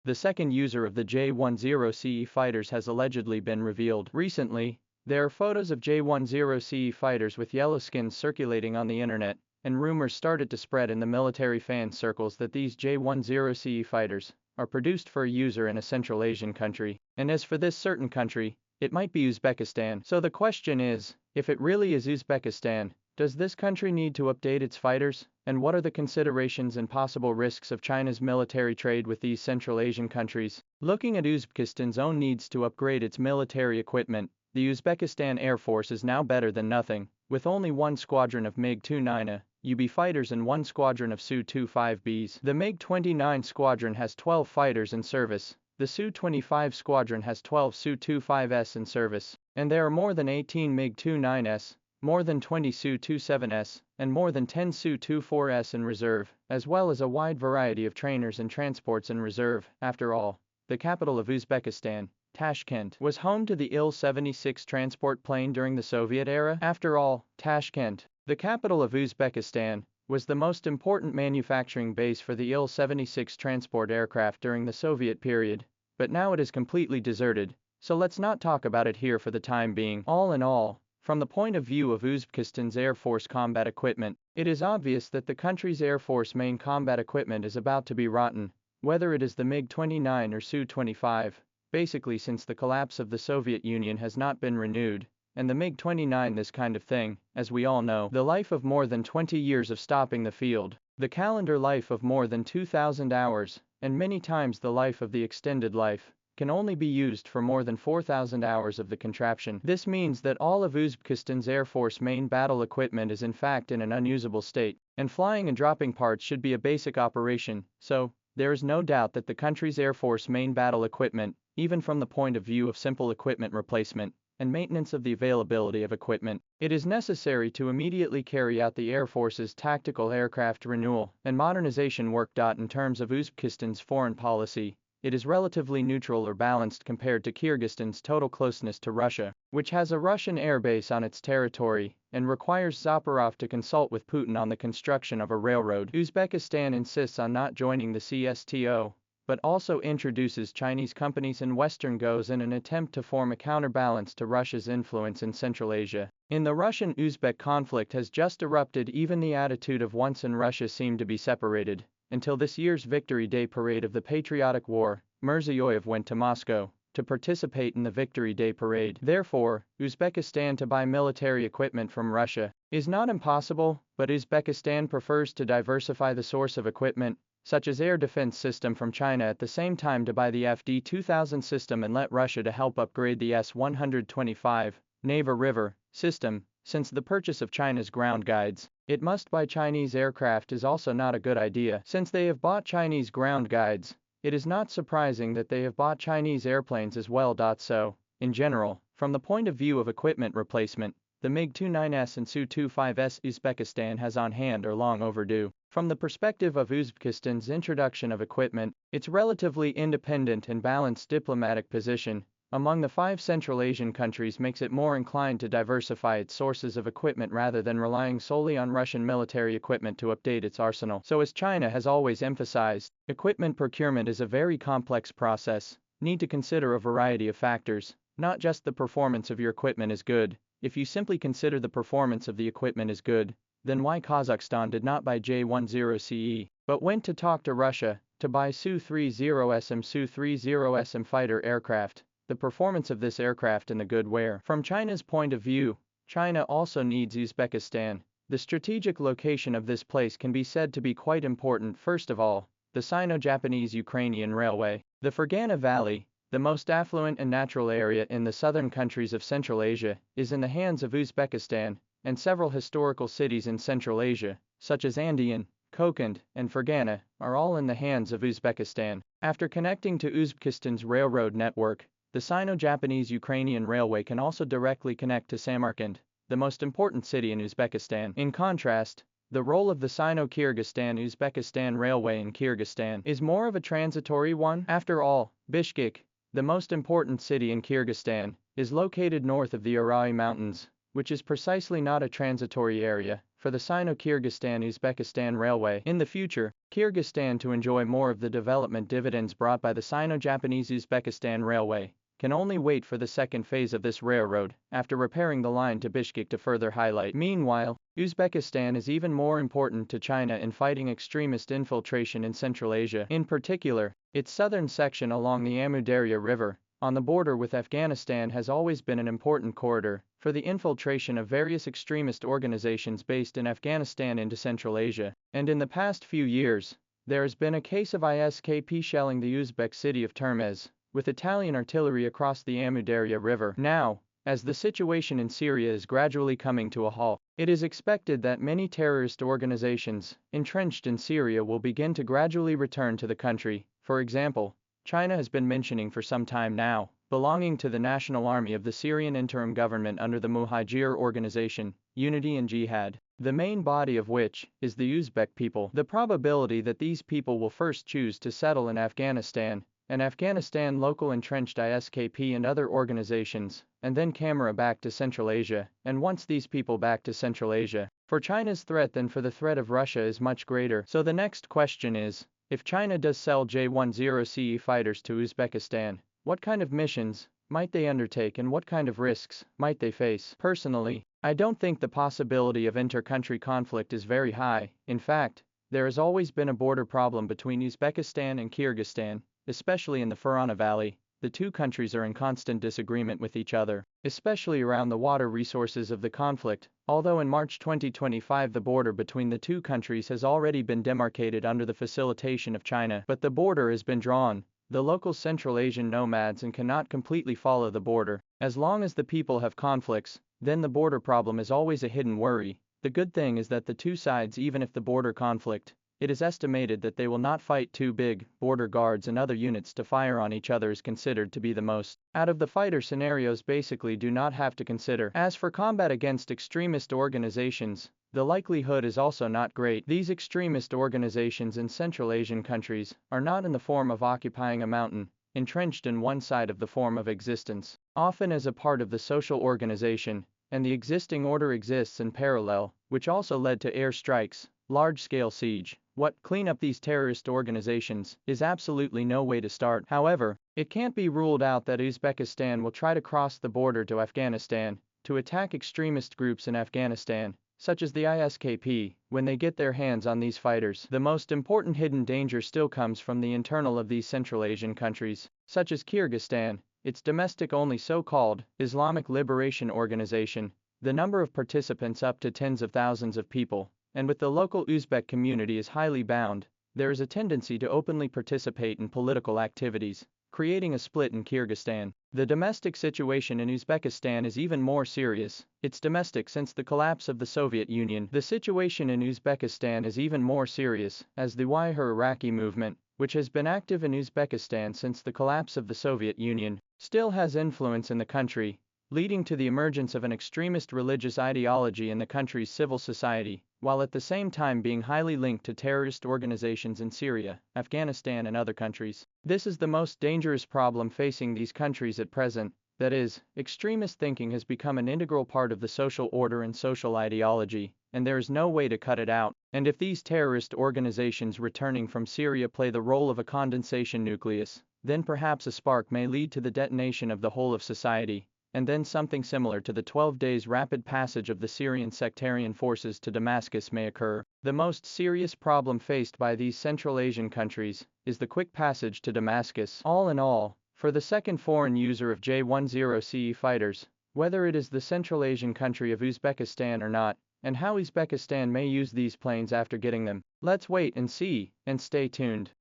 the second user of the J-10C fighters has allegedly been revealed. Recently, there are photos of J-10C fighters with yellow skins circulating on the internet, and rumors started to spread in the military fan circles that these J-10C fighters are produced for a user in a Central Asian country. And as for this certain country, it might be Uzbekistan. So the question is, if it really is Uzbekistan, does this country need to update its fighters? And what are the considerations and possible risks of China's military trade with these Central Asian countries? Looking at Uzbekistan's own needs to upgrade its military equipment, the Uzbekistan Air Force is now better than nothing, with only one squadron of MiG-29 UB fighters and one squadron of Su-25Bs. The MiG-29 squadron has 12 fighters in service, the Su-25 squadron has 12 Su-25s in service, and there are more than 18 MiG-29s, more than 20 Su-27s, and more than 10 Su-24s in reserve, as well as a wide variety of trainers and transports in reserve. After all, the capital of Uzbekistan, Tashkent, was home to the Il-76 transport plane during the Soviet era. After all, Tashkent, the capital of Uzbekistan, was the most important manufacturing base for the Il-76 transport aircraft during the Soviet period, but now it is completely deserted, so let's not talk about it here for the time being. All in all, from the point of view of Uzbekistan's Air Force combat equipment, it is obvious that the country's Air Force main combat equipment is about to be rotten, whether it is the MiG-29 or Su-25, basically since the collapse of the Soviet Union has not been renewed, and the MiG-29 this kind of thing, as we all know, the life of more than 20 years of stopping the field, the calendar life of more than 2,000 hours, and many times the life of the extended life, can only be used for more than 4,000 hours of the contraption. This means that all of Uzbekistan's Air Force main battle equipment is in fact in an unusable state, and flying and dropping parts should be a basic operation, so there is no doubt that the country's Air Force main battle equipment, even from the point of view of simple equipment replacement and maintenance of the availability of equipment, it is necessary to immediately carry out the Air Force's tactical aircraft renewal and modernization work. In terms of Uzbekistan's foreign policy, it is relatively neutral or balanced compared to Kyrgyzstan's total closeness to Russia, which has a Russian airbase on its territory, and requires Zaporov to consult with Putin on the construction of a railroad. Uzbekistan insists on not joining the CSTO, but also introduces Chinese companies and Western goes in an attempt to form a counterbalance to Russia's influence in Central Asia. In the Russian-Uzbek conflict has just erupted. Even the attitude of once in Russia seemed to be separated. Until this year's Victory Day parade of the Patriotic War, Mirziyoyev went to Moscow to participate in the Victory Day parade. Therefore, Uzbekistan to buy military equipment from Russia is not impossible, but Uzbekistan prefers to diversify the source of equipment, such as air defense system, from China at the same time to buy the FD-2000 system and let Russia to help upgrade the S-125 Neva River system. Since the purchase of China's ground guides, it must buy Chinese aircraft is also not a good idea. Since they have bought Chinese ground guides, it is not surprising that they have bought Chinese airplanes as well. So, in general, from the point of view of equipment replacement, the MiG-29s and Su-25s Uzbekistan has on hand are long overdue. From the perspective of Uzbekistan's introduction of equipment, its relatively independent and balanced diplomatic position among the 5 Central Asian countries makes it more inclined to diversify its sources of equipment rather than relying solely on Russian military equipment to update its arsenal. So, as China has always emphasized, equipment procurement is a very complex process. Need to consider a variety of factors, not just the performance of your equipment is good. If you simply consider the performance of the equipment is good, then why Kazakhstan did not buy J-10C, but went to talk to Russia to buy Su-30SM Su-30SM fighter aircraft? The performance of this aircraft and the good wear. From China's point of view, China also needs Uzbekistan. The strategic location of this place can be said to be quite important. First of all, the Sino-Japanese-Ukrainian Railway. The Fergana Valley, the most affluent and natural area in the southern countries of Central Asia, is in the hands of Uzbekistan, and several historical cities in Central Asia, such as Andian, Kokand, and Fergana, are all in the hands of Uzbekistan. After connecting to Uzbekistan's railroad network, the Sino-Japanese-Ukrainian Railway can also directly connect to Samarkand, the most important city in Uzbekistan. In contrast, the role of the Sino-Kyrgyzstan-Uzbekistan Railway in Kyrgyzstan is more of a transitory one. After all, Bishkek, the most important city in Kyrgyzstan, is located north of the Uray Mountains, which is precisely not a transitory area, for the Sino-Kyrgyzstan-Uzbekistan Railway. In the future, Kyrgyzstan, to enjoy more of the development dividends brought by the Sino-Japanese-Uzbekistan Railway, can only wait for the second phase of this railroad, after repairing the line to Bishkek to further highlight. Meanwhile, Uzbekistan is even more important to China in fighting extremist infiltration in Central Asia. In particular, its southern section along the Amu Darya River, on the border with Afghanistan, has always been an important corridor for the infiltration of various extremist organizations based in Afghanistan into Central Asia. And in the past few years, there has been a case of ISKP shelling the Uzbek city of Termez, with Italian artillery across the Amu Darya River. Now, as the situation in Syria is gradually coming to a halt, it is expected that many terrorist organizations entrenched in Syria will begin to gradually return to the country. For example, China has been mentioning for some time now, belonging to the National Army of the Syrian interim government under the Muhajir organization, Unity and Jihad, the main body of which is the Uzbek people. The probability that these people will first choose to settle in Afghanistan, and Afghanistan local entrenched ISKP and other organizations, and then camera back to Central Asia, and once these people back to Central Asia, for China's threat than for the threat of Russia is much greater. So the next question is, if China does sell J-10C fighters to Uzbekistan, what kind of missions might they undertake and what kind of risks might they face? Personally, I don't think the possibility of inter-country conflict is very high. In fact, there has always been a border problem between Uzbekistan and Kyrgyzstan, especially in the Farana Valley. The two countries are in constant disagreement with each other, especially around the water resources of the conflict. Although in March 2025 the border between the two countries has already been demarcated under the facilitation of China, but the border has been drawn. The local Central Asian nomads and cannot completely follow the border. As long as the people have conflicts, then the border problem is always a hidden worry. The good thing is that the two sides, even if the border conflict, it is estimated that they will not fight too big. Border guards and other units to fire on each other is considered to be the most out of the fighter scenarios basically do not have to consider. As for combat against extremist organizations, the likelihood is also not great. These extremist organizations in Central Asian countries are not in the form of occupying a mountain, entrenched in one side of the form of existence, often as a part of the social organization, and the existing order exists in parallel, which also led to air strikes, large-scale siege. What clean up these terrorist organizations is absolutely no way to start. However, it can't be ruled out that Uzbekistan will try to cross the border to Afghanistan to attack extremist groups in Afghanistan, such as the ISKP, when they get their hands on these fighters. The most important hidden danger still comes from the internal of these Central Asian countries, such as Kyrgyzstan, its domestic-only so-called Islamic Liberation Organization, the number of participants up to tens of thousands of people, and with the local Uzbek community is highly bound, there is a tendency to openly participate in political activities, creating a split in Kyrgyzstan. The domestic situation in Uzbekistan is even more serious. It's domestic since the collapse of the Soviet Union. The situation in Uzbekistan is even more serious, as the Uyghur Iraqi movement, which has been active in Uzbekistan since the collapse of the Soviet Union, still has influence in the country, leading to the emergence of an extremist religious ideology in the country's civil society, while at the same time being highly linked to terrorist organizations in Syria, Afghanistan and other countries. This is the most dangerous problem facing these countries at present. That is, extremist thinking has become an integral part of the social order and social ideology, and there is no way to cut it out. And if these terrorist organizations returning from Syria play the role of a condensation nucleus, then perhaps a spark may lead to the detonation of the whole of society, and then something similar to the 12 days rapid passage of the Syrian sectarian forces to Damascus may occur. The most serious problem faced by these Central Asian countries is the quick passage to Damascus. All in all, for the second foreign user of J-10C fighters, whether it is the Central Asian country of Uzbekistan or not, and how Uzbekistan may use these planes after getting them, let's wait and see, and stay tuned.